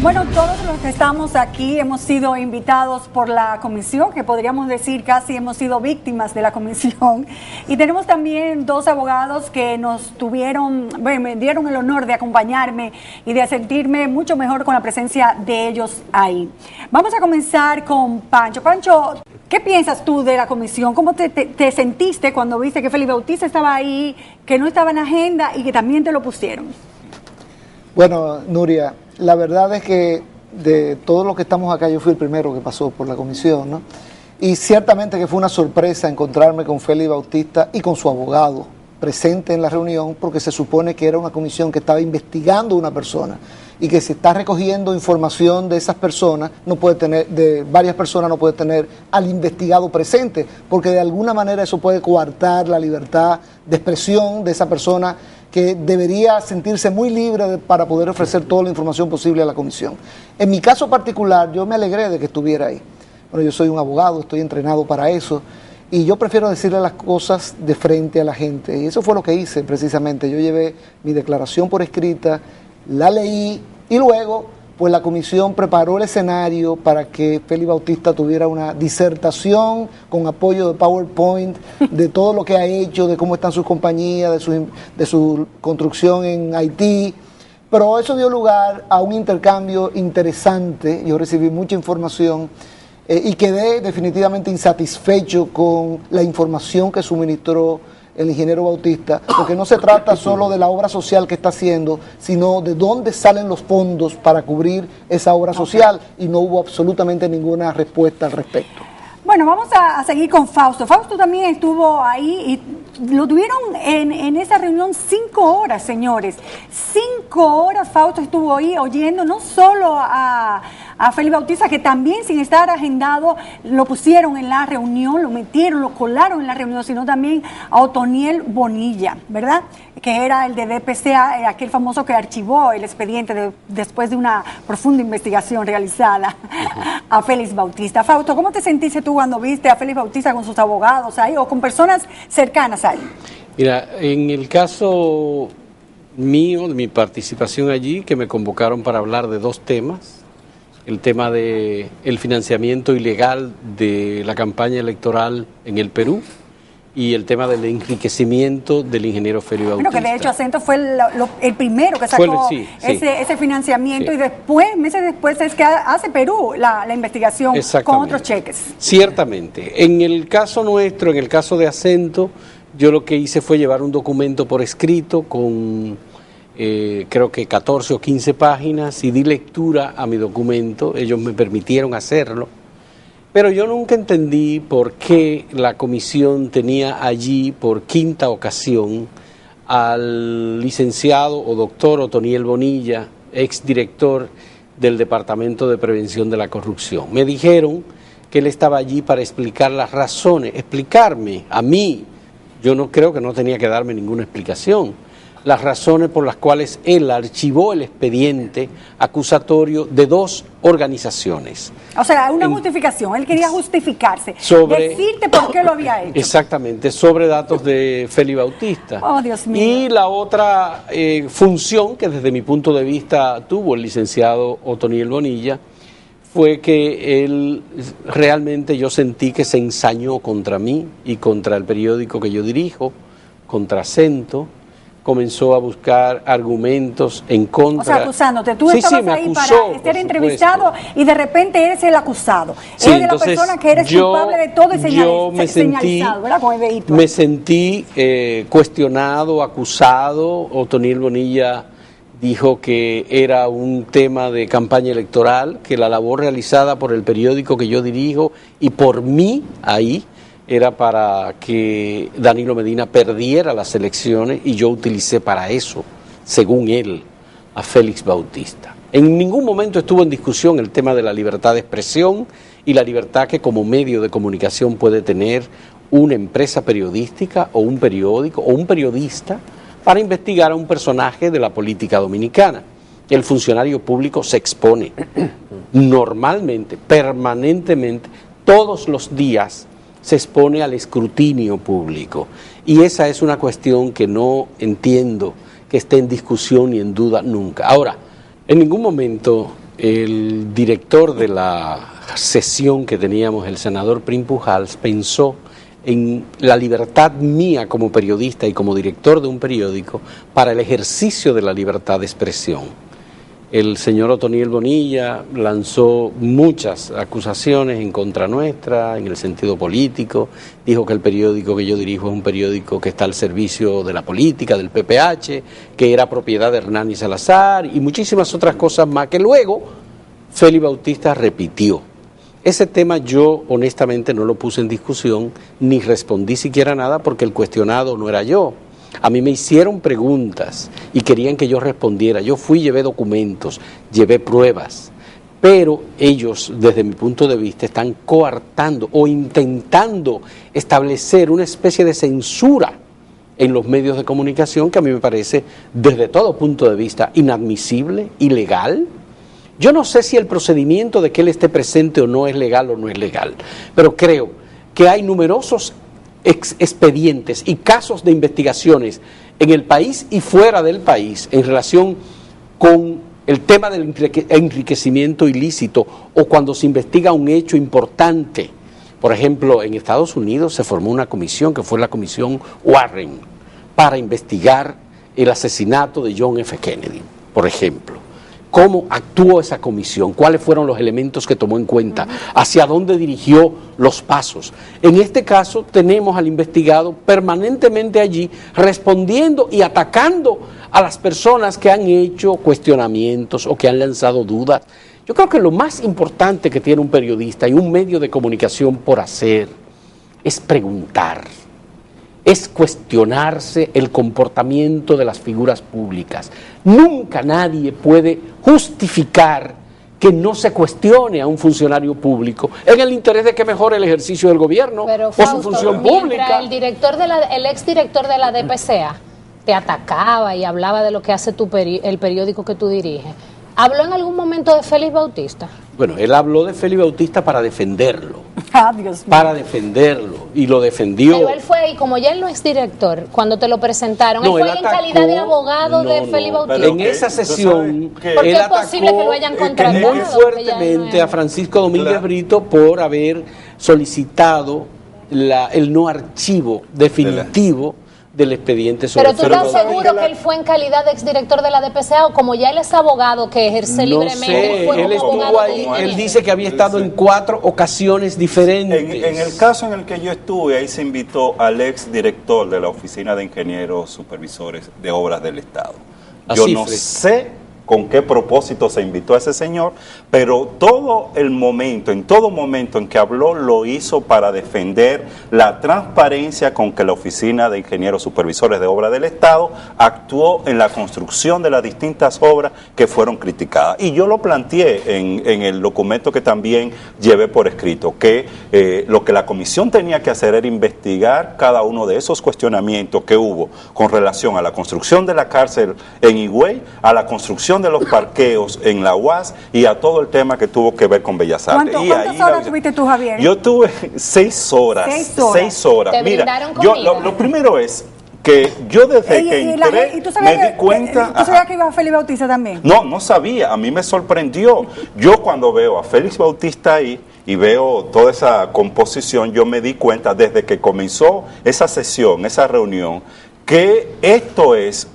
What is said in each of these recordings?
Bueno, todos los que estamos aquí hemos sido invitados por la comisión, que podríamos decir casi hemos sido víctimas de la comisión. Y tenemos también dos abogados que me dieron el honor de acompañarme y de sentirme mucho mejor con la presencia de ellos ahí. Vamos a comenzar con Pancho. Pancho, ¿qué piensas tú de la comisión? ¿Cómo te sentiste cuando viste que Félix Bautista estaba ahí, que no estaba en agenda y que también te lo pusieron? Bueno, Nuria, la verdad es que de todos los que estamos acá, yo fui el primero que pasó por la comisión, ¿no? Y ciertamente que fue una sorpresa encontrarme con Félix Bautista y con su abogado presente en la reunión, porque se supone que era una comisión que estaba investigando a una persona y que si está recogiendo información de esas personas, de varias personas, no puede tener al investigado presente, porque de alguna manera eso puede coartar la libertad de expresión de esa persona, que debería sentirse muy libre para poder ofrecer toda la información posible a la comisión. En mi caso particular, yo me alegré de que estuviera ahí. Bueno, yo soy un abogado, estoy entrenado para eso, y yo prefiero decirle las cosas de frente a la gente, y eso fue lo que hice precisamente. Yo llevé mi declaración por escrita, la leí, y luego pues la comisión preparó el escenario para que Félix Bautista tuviera una disertación con apoyo de PowerPoint de todo lo que ha hecho, de cómo están sus compañías, de su construcción en Haití. Pero eso dio lugar a un intercambio interesante. Yo recibí mucha información y quedé definitivamente insatisfecho con la información que suministró el ingeniero Bautista, porque no se trata solo de la obra social que está haciendo, sino de dónde salen los fondos para cubrir esa obra social, y no hubo absolutamente ninguna respuesta al respecto. Bueno, vamos a seguir con Fausto. Fausto también estuvo ahí y lo tuvieron en esa reunión 5 horas, señores. 5 horas Fausto estuvo ahí oyendo no solo a Félix Bautista, que también sin estar agendado lo pusieron en la reunión, lo colaron en la reunión, sino también a Otoniel Bonilla, ¿verdad? Que era el de DPCA, aquel famoso que archivó el expediente después de una profunda investigación realizada a Félix Bautista. Fausto, ¿cómo te sentiste tú cuando viste a Félix Bautista con sus abogados ahí o con personas cercanas a él? Mira, en el caso mío, de mi participación allí, que me convocaron para hablar de 2 temas, el tema de el financiamiento ilegal de la campaña electoral en el Perú y el tema del enriquecimiento del ingeniero Félix Bautista. Bueno, que de hecho Acento fue el primero que sacó ese financiamiento, y después, meses después, es que hace Perú la investigación con otros cheques. Ciertamente. En el caso nuestro, en el caso de Acento, yo lo que hice fue llevar un documento por escrito con creo que 14 o 15 páginas, y di lectura a mi documento. Ellos me permitieron hacerlo. Pero yo nunca entendí por qué la comisión tenía allí por 5ª ocasión al licenciado o doctor Otoniel Bonilla, exdirector del Departamento de Prevención de la Corrupción. Me dijeron que él estaba allí para explicar las razones, explicarme a mí. Yo no creo que no tenía que darme ninguna explicación. Las razones por las cuales él archivó el expediente acusatorio de 2 organizaciones. O sea, una justificación, él quería justificarse, decirte por qué lo había hecho. Exactamente, sobre datos de Félix Bautista. Oh, Dios mío. Y la otra función que desde mi punto de vista tuvo el licenciado Otoniel Bonilla fue que él realmente, yo sentí que se ensañó contra mí y contra el periódico que yo dirijo, contra Acento. Comenzó a buscar argumentos en contra. O sea, acusándote. Tú estabas ahí para ser entrevistado y de repente eres el acusado. Sí, eres la persona que eres culpable de todo y señalizado, ¿verdad? Con el dedito. Me sentí cuestionado, acusado. Otoniel Bonilla dijo que era un tema de campaña electoral, que la labor realizada por el periódico que yo dirijo y por mí ahí era para que Danilo Medina perdiera las elecciones, y yo utilicé para eso, según él, a Félix Bautista. En ningún momento estuvo en discusión el tema de la libertad de expresión y la libertad que como medio de comunicación puede tener una empresa periodística o un periódico o un periodista para investigar a un personaje de la política dominicana. El funcionario público se expone normalmente, permanentemente, todos los días se expone al escrutinio público, y esa es una cuestión que no entiendo que esté en discusión ni en duda nunca. Ahora, en ningún momento el director de la sesión que teníamos, el senador Prim Pujals, pensó en la libertad mía como periodista y como director de un periódico para el ejercicio de la libertad de expresión. El señor Otoniel Bonilla lanzó muchas acusaciones en contra nuestra, en el sentido político. Dijo que el periódico que yo dirijo es un periódico que está al servicio de la política, del PPH, que era propiedad de Hernán y Salazar y muchísimas otras cosas más que luego Félix Bautista repitió. Ese tema yo honestamente no lo puse en discusión, ni respondí siquiera nada porque el cuestionado no era yo. A mí me hicieron preguntas y querían que yo respondiera. Yo fui, llevé documentos, llevé pruebas, pero ellos, desde mi punto de vista, están coartando o intentando establecer una especie de censura en los medios de comunicación que a mí me parece, desde todo punto de vista, inadmisible, ilegal. Yo no sé si el procedimiento de que él esté presente o no es legal o no es legal, pero creo que hay numerosos expedientes y casos de investigaciones en el país y fuera del país en relación con el tema del enriquecimiento ilícito o cuando se investiga un hecho importante. Por ejemplo, en Estados Unidos se formó una comisión que fue la comisión Warren para investigar el asesinato de John F. Kennedy, por ejemplo. ¿Cómo actuó esa comisión? ¿Cuáles fueron los elementos que tomó en cuenta? ¿Hacia dónde dirigió los pasos? En este caso tenemos al investigado permanentemente allí respondiendo y atacando a las personas que han hecho cuestionamientos o que han lanzado dudas. Yo creo que lo más importante que tiene un periodista y un medio de comunicación por hacer es preguntar. Es cuestionarse el comportamiento de las figuras públicas. Nunca nadie puede justificar que no se cuestione a un funcionario público en el interés de que mejore el ejercicio del gobierno. Pero, o Fausto, su función mientras pública. el exdirector de la DPCA te atacaba y hablaba de lo que hace el periódico que tú diriges, ¿habló en algún momento de Félix Bautista? Bueno, él habló de Félix Bautista para defenderlo. Dios mío. Para defenderlo. Y lo defendió. Pero él fue, y como ya él no es director, cuando te lo presentaron, No, él fue él en atacó, calidad de abogado de Félix Bautista. En esa sesión, Porque él es posible atacó que lo hayan contratado. muy fuertemente a Francisco Domínguez Brito por haber solicitado el no archivo definitivo del expediente sobre Pero tú estás seguro que él fue en calidad de exdirector de la DPCA o como ya él es abogado que ejerce libremente, él fue él como estuvo abogado ahí, de él dice que había estado en 4 ocasiones diferentes. En el caso en el que yo estuve, ahí se invitó al exdirector de la Oficina de Ingenieros Supervisores de Obras del Estado. Yo no sé con qué propósito se invitó a ese señor, pero en todo momento en que habló, lo hizo para defender la transparencia con que la Oficina de Ingenieros Supervisores de Obras del Estado actuó en la construcción de las distintas obras que fueron criticadas. Y yo lo planteé en el documento que también llevé por escrito, que lo que la comisión tenía que hacer era investigar cada uno de esos cuestionamientos que hubo con relación a la construcción de la cárcel en Higüey, a la construcción de los parqueos en la UAS y a todo el tema que tuvo que ver con Bellas Artes. ¿Cuántas horas tuviste tú, Javier? Yo tuve 6 horas. 6 horas. ¿Te Mira, brindaron yo comida? lo primero es que yo desde que entré me di cuenta... ¿Tú sabías que iba a Félix Bautista también? No sabía, a mí me sorprendió. Yo cuando veo a Félix Bautista ahí y veo toda esa composición, yo me di cuenta desde que comenzó esa sesión, esa reunión, que esto es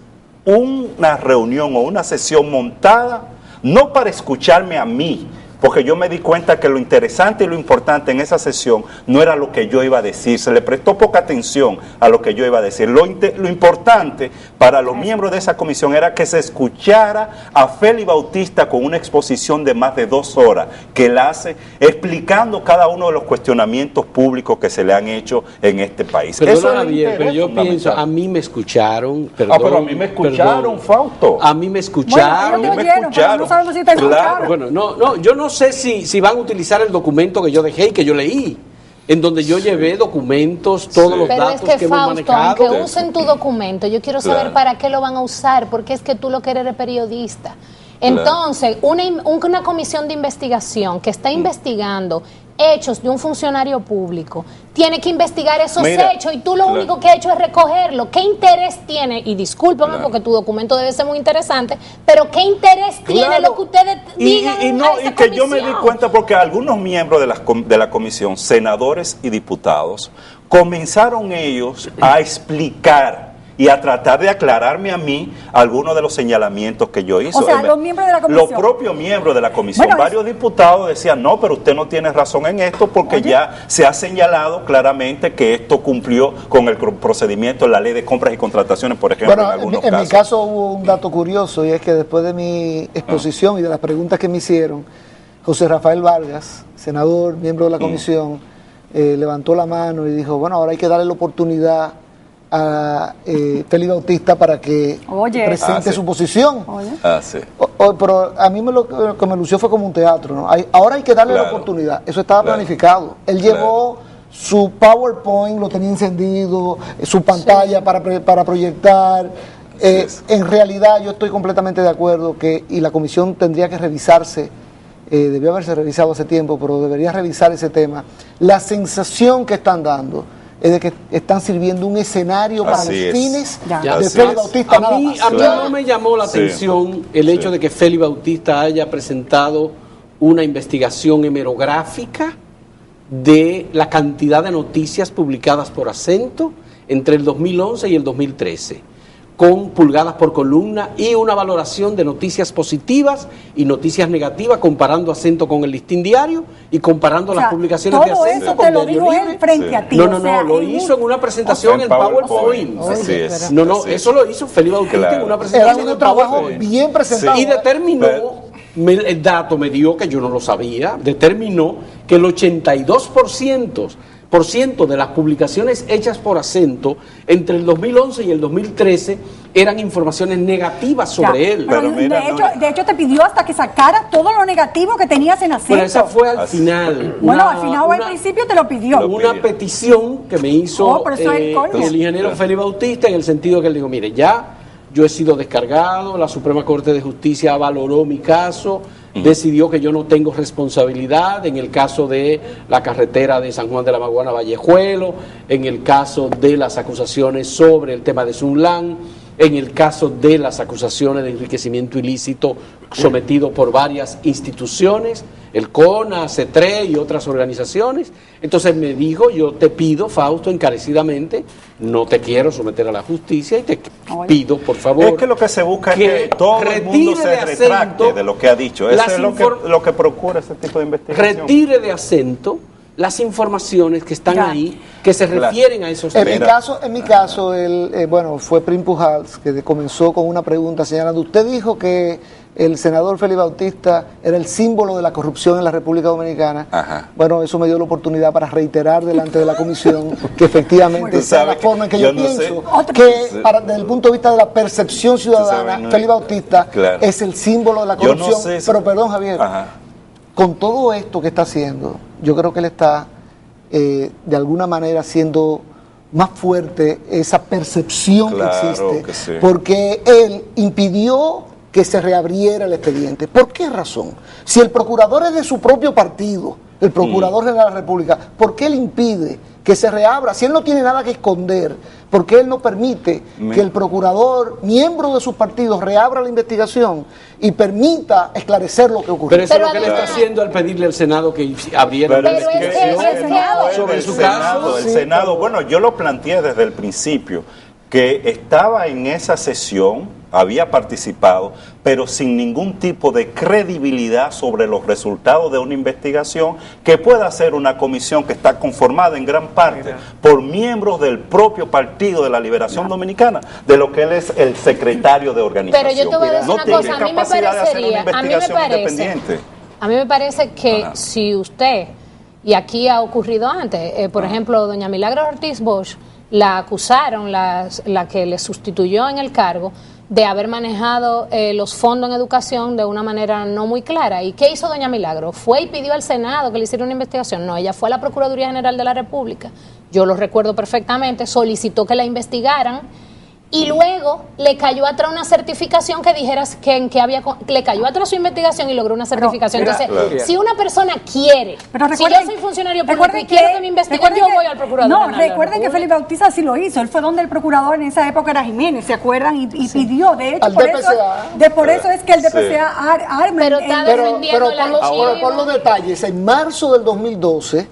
una reunión o una sesión montada, no para escucharme a mí, porque yo me di cuenta que lo interesante y lo importante en esa sesión no era lo que yo iba a decir, se le prestó poca atención a lo que yo iba a decir. Lo importante para los miembros de esa comisión era que se escuchara a Félix Bautista con una exposición de más de 2 horas que él hace, explicando cada uno de los cuestionamientos públicos que se le han hecho en este país. Eso es Javier, pero yo pienso, a mí me escucharon, perdón. Pero a mí me escucharon, Fausto. A mí me escucharon. Bueno, pero no sabemos si te escucharon. Bueno, yo no sé si van a utilizar el documento que yo dejé y que yo leí, en donde yo llevé documentos, todos los pero datos es que hemos Fausto, manejado. aunque usen tu documento, yo quiero saber para qué lo van a usar, porque es que tú lo que eres periodista. Entonces, una comisión de investigación que está investigando hechos de un funcionario público, tiene que investigar esos Mira, hechos y tú lo único que has hecho es recogerlo. ¿Qué interés tiene? Y discúlpame porque tu documento debe ser muy interesante, pero ¿qué interés tiene lo que ustedes digan? Y que yo me di cuenta porque algunos miembros de la comisión, senadores y diputados, comenzaron ellos a explicar y a tratar de aclararme a mí algunos de los señalamientos que yo hice. O sea, los miembros de la comisión. Los propios miembros de la comisión. Bueno, varios diputados decían, no, pero usted no tiene razón en esto porque ya se ha señalado claramente que esto cumplió con el procedimiento de la ley de compras y contrataciones, por ejemplo, Bueno, en algunos en casos. mi caso hubo un dato curioso y es que después de mi exposición y de las preguntas que me hicieron, José Rafael Vargas, senador, miembro de la comisión, levantó la mano y dijo, bueno, ahora hay que darle la oportunidad a Félix Bautista para que presente su posición. Sí. Pero a mí lo que me lució fue como un teatro, ¿no? Ahora hay que darle la oportunidad. Eso estaba planificado. Él llevó su PowerPoint, lo tenía encendido, su pantalla para proyectar. En realidad yo estoy completamente de acuerdo y la comisión tendría que revisarse, debió haberse revisado hace tiempo, pero debería revisar ese tema. La sensación que están dando es de que están sirviendo un escenario para los fines de Félix Bautista. A mí no me llamó la atención el hecho de que Félix Bautista haya presentado una investigación hemerográfica de la cantidad de noticias publicadas por Acento entre el 2011 y el 2013, con pulgadas por columna y una valoración de noticias positivas y noticias negativas, comparando Acento con el Listín Diario y comparando las publicaciones de Acento todo eso con te lo Diario dijo Libre. él frente a ti. No, lo hizo en una presentación en PowerPoint. Eso lo hizo Félix Bautista en una presentación Era en un trabajo PowerPoint. bien presentado. Y determinó, el dato me dio que yo no lo sabía, determinó que el 82% de las publicaciones hechas por Acento entre el 2011 y el 2013 eran informaciones negativas sobre él. Pero de hecho te pidió hasta que sacara todo lo negativo que tenías en Acento. Pero esa fue al final. Bueno, al final o al principio te lo pidió. Una petición que me hizo el ingeniero Félix Bautista, en el sentido que él dijo, mire, ya yo he sido descargado, la Suprema Corte de Justicia valoró mi caso, decidió que yo no tengo responsabilidad en el caso de la carretera de San Juan de la Maguana Vallejuelo, en el caso de las acusaciones sobre el tema de Sunlan, en el caso de las acusaciones de enriquecimiento ilícito sometido por varias instituciones, el CONA, CETRE y otras organizaciones. Entonces me dijo, yo te pido, Fausto, encarecidamente, no te quiero someter a la justicia y te pido, por favor, es que lo que se busca es que todo el mundo se retracte de lo que ha dicho. Eso es lo que procura este tipo de investigación. Retire de Acento las informaciones que están ahí, que se refieren a esos temas. En mi caso, fue Prim Pujals, que comenzó con una pregunta señalando, usted dijo que el senador Félix Bautista era el símbolo de la corrupción en la República Dominicana. Ajá. Bueno, eso me dio la oportunidad para reiterar delante de la comisión que efectivamente esa es la forma en que yo pienso, desde el punto de vista de la percepción ciudadana, Félix Bautista es el símbolo de la corrupción. Pero perdón, Javier, con todo esto que está haciendo, yo creo que él está de alguna manera haciendo más fuerte esa percepción que existe, porque él impidió que se reabriera el expediente. ¿Por qué razón? Si el procurador es de su propio partido, el procurador general de la República, ¿por qué él impide que se reabra? Si él no tiene nada que esconder, ¿por qué él no permite que el procurador, miembro de sus partidos, reabra la investigación y permita esclarecer lo que ocurrió? Pero eso es lo que él está haciendo al pedirle al Senado que abriera la investigación sobre su caso. El Senado, bueno, yo lo planteé desde el principio, que estaba en esa sesión, había participado, pero sin ningún tipo de credibilidad sobre los resultados de una investigación que pueda hacer una comisión que está conformada en gran parte por miembros del propio Partido de la Liberación Dominicana, de lo que él es el secretario de organización. Pero yo te voy a decir una cosa, a mí me parecería que si usted, y aquí ha ocurrido antes, por ejemplo, doña Milagros Ortiz Bosch, la acusaron, la que le sustituyó en el cargo, de haber manejado los fondos en educación de una manera no muy clara. ¿Y qué hizo doña Milagro? Fue y pidió al Senado que le hiciera una investigación. No, ella fue a la Procuraduría General de la República, yo lo recuerdo perfectamente, solicitó que la investigaran y luego le cayó atrás una certificación que dijera que había, le cayó atrás su investigación y logró una certificación. Entonces, si una persona quiere, si yo soy funcionario público y quiero que me investiguen, yo voy al procurador. No, recuerden que Félix Bautista sí lo hizo. Él fue donde el procurador en esa época era Jiménez, ¿se acuerdan? Y pidió, de hecho, por eso es que el DPCA arma. Pero está defendiendo el archivo. Por los detalles, en marzo del 2012,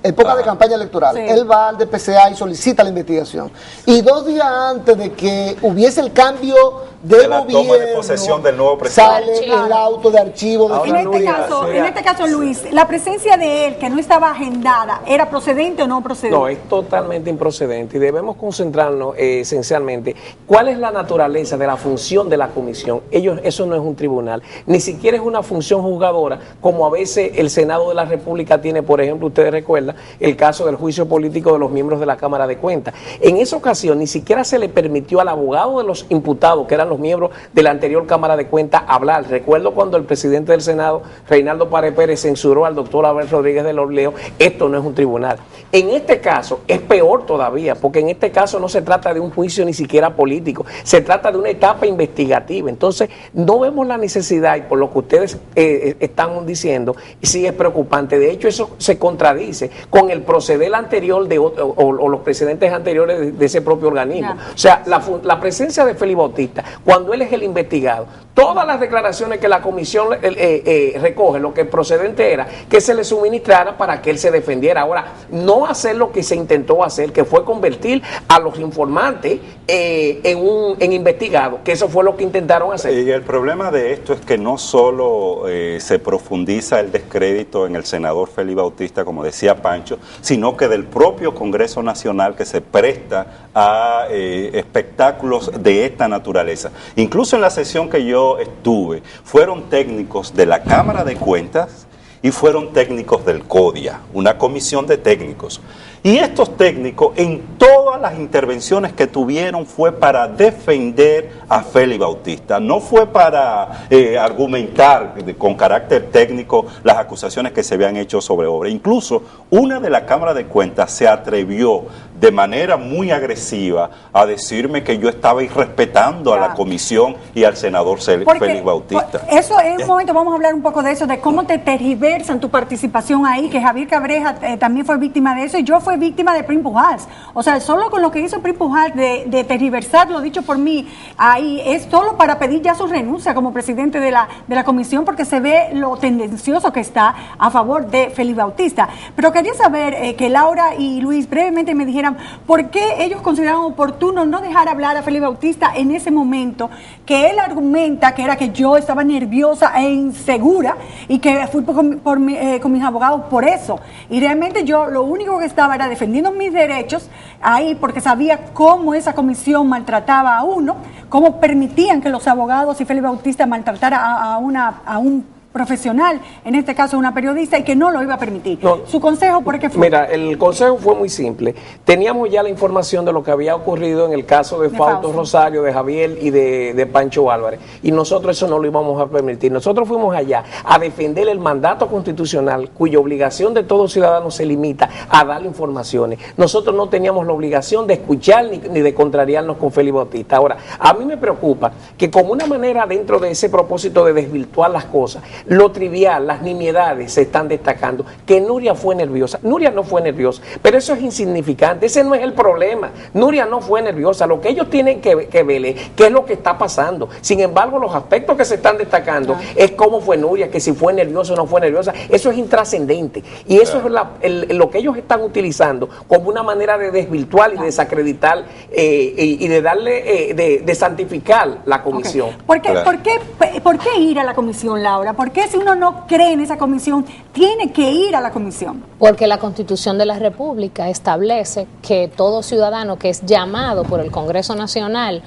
época de campaña electoral, él va al DPCA y solicita la investigación. Y 2 días antes de que hubiese el cambio de la gobierno, toma de posesión del nuevo presidente, sale el auto de archivo. En este caso, Luis, la presencia de él, que no estaba agendada, ¿era procedente o no procedente? No, es totalmente improcedente y debemos concentrarnos esencialmente cuál es la naturaleza de la función de la comisión. Eso no es un tribunal, ni siquiera es una función juzgadora, como a veces el Senado de la República tiene, por ejemplo, ustedes recuerdan el caso del juicio político de los miembros de la Cámara de Cuentas. En esa ocasión ni siquiera se le permitió al abogado de los imputados, que eran los miembros de la anterior Cámara de Cuentas, hablar. Recuerdo cuando el presidente del Senado, Reinaldo Pared Pérez, censuró al doctor Abel Rodríguez de Lorleo. Esto no es un tribunal. En este caso es peor todavía, porque en este caso no se trata de un juicio ni siquiera político, se trata de una etapa investigativa. Entonces no vemos la necesidad, y por lo que ustedes están diciendo, sí es preocupante. De hecho, eso se contradice con el proceder anterior o los precedentes anteriores de ese propio organismo. O sea, la presencia de Félix Bautista, cuando él es el investigado, todas las declaraciones que la comisión recoge, lo que procedente era que se le suministrara para que él se defendiera. Ahora, no hacer lo que se intentó hacer, que fue convertir a los informantes en investigados, que eso fue lo que intentaron hacer. Y el problema de esto es que no solo se profundiza el descrédito en el senador Félix Bautista, como decía Pancho, sino que del propio Congreso Nacional, que se presta a espectáculos de esta naturaleza. Incluso en la sesión que yo estuve, fueron técnicos de la Cámara de Cuentas y fueron técnicos del CODIA, una comisión de técnicos. Y estos técnicos, en todas las intervenciones que tuvieron, fue para defender a Félix Bautista, no fue para argumentar con carácter técnico las acusaciones que se habían hecho sobre obra. Incluso una de la Cámara de Cuentas se atrevió de manera muy agresiva a decirme que yo estaba irrespetando a la comisión y al senador Félix Bautista. Eso en un momento vamos a hablar un poco de eso, de cómo te tergiversan tu participación ahí, que Javier Cabreja también fue víctima de eso y yo fui víctima de Prim Pujals. O sea, solo con lo que hizo Prim Pujals de tergiversar lo dicho por mí ahí es solo para pedir ya su renuncia como presidente de la comisión, porque se ve lo tendencioso que está a favor de Félix Bautista. Pero quería saber que Laura y Luis brevemente me dijeran por qué ellos consideraron oportuno no dejar hablar a Félix Bautista en ese momento, que él argumenta que era que yo estaba nerviosa e insegura y que fui con mis abogados por eso. Y realmente yo lo único que estaba era defendiendo mis derechos ahí, porque sabía cómo esa comisión maltrataba a uno, cómo permitían que los abogados y Félix Bautista maltratara a un profesional, en este caso una periodista, y que no lo iba a permitir. No, ¿su consejo por qué fue? Mira, el consejo fue muy simple. Teníamos ya la información de lo que había ocurrido en el caso de Fausto Rosario, de Javier y de Pancho Álvarez, y nosotros eso no lo íbamos a permitir. Nosotros fuimos allá a defender el mandato constitucional, cuya obligación de todo ciudadano se limita a darle informaciones. Nosotros no teníamos la obligación de escuchar ni de contrariarnos con Félix Bautista. Ahora, a mí me preocupa que como una manera dentro de ese propósito de desvirtuar las cosas, lo trivial, las nimiedades se están destacando, que Nuria fue nerviosa. Nuria no fue nerviosa, pero eso es insignificante, ese no es el problema. Nuria no fue nerviosa, lo que ellos tienen que ver es qué es lo que está pasando. Sin embargo, los aspectos que se están destacando es cómo fue Nuria, que si fue nerviosa o no fue nerviosa, eso es intrascendente. Y eso es lo que ellos están utilizando como una manera de desvirtuar y de desacreditar y de darle, de santificar la comisión. ¿Por qué ir a la comisión, Laura? ¿Por qué si uno no cree en esa comisión, tiene que ir a la comisión? Porque la Constitución de la República establece que todo ciudadano que es llamado por el Congreso Nacional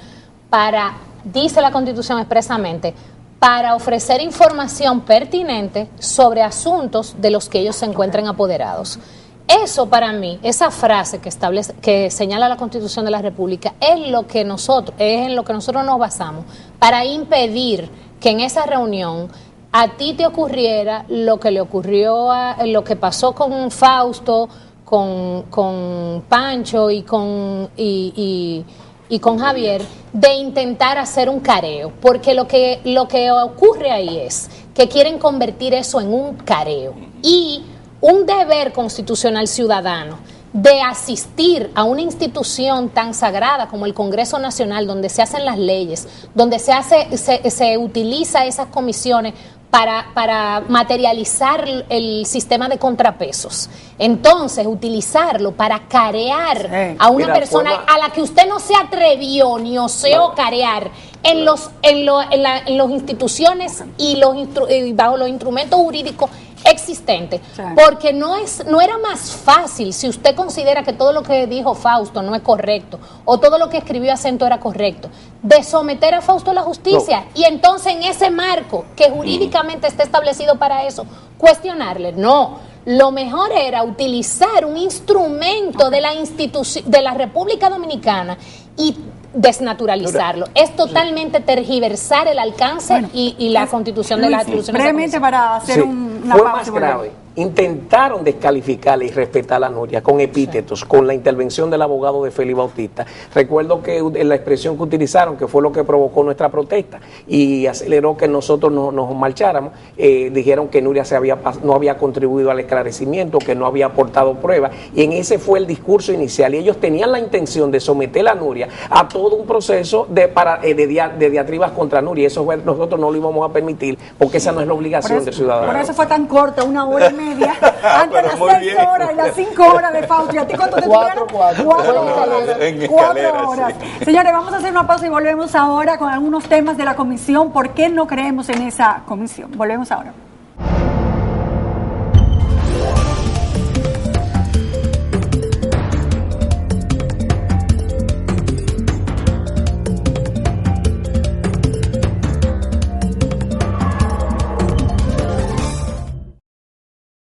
dice la Constitución expresamente, para ofrecer información pertinente sobre asuntos de los que ellos se encuentren apoderados. Eso para mí, esa frase que señala la Constitución de la República, es en lo que nosotros nos basamos para impedir que en esa reunión a ti te ocurriera lo que le ocurrió, lo que pasó con Fausto, con Pancho y y con Javier de intentar hacer un careo, porque lo que ocurre ahí es que quieren convertir eso en un careo y un deber constitucional ciudadano de asistir a una institución tan sagrada como el Congreso Nacional, donde se hacen las leyes, donde se utiliza esas comisiones para materializar el sistema de contrapesos. Entonces, utilizarlo para carear a una persona a la que usted no se atrevió ni osó carear en las instituciones y bajo los instrumentos jurídicos existentes, porque no era más fácil, si usted considera que todo lo que dijo Fausto no es correcto o todo lo que escribió Acento era correcto, de someter a Fausto a la justicia y entonces en ese marco que jurídicamente está establecido para eso, cuestionarle. No, lo mejor era utilizar un instrumento de la República Dominicana y desnaturalizarlo. Es totalmente tergiversar el alcance y la constitución de las instituciones. Brevemente para hacer una pausa. Fue más grave. Intentaron descalificarla y respetar a Nuria con epítetos, con la intervención del abogado de Félix Bautista. Recuerdo que la expresión que utilizaron, que fue lo que provocó nuestra protesta y aceleró que nosotros nos marcháramos, dijeron que Nuria no había contribuido al esclarecimiento, que no había aportado pruebas, y en ese fue el discurso inicial. Y ellos tenían la intención de someter a Nuria a todo un proceso de diatribas contra Nuria, y eso nosotros no lo íbamos a permitir, porque esa no es la obligación del ciudadano. Por eso fue tan corta, 1 hora y media. Antes las 6 horas y las 5 horas de Fausto. ¿Y a ti cuánto te tuvieron? 4 horas. Señores, vamos a hacer una pausa y volvemos ahora con algunos temas de la comisión. ¿Por qué no creemos en esa comisión? Volvemos ahora.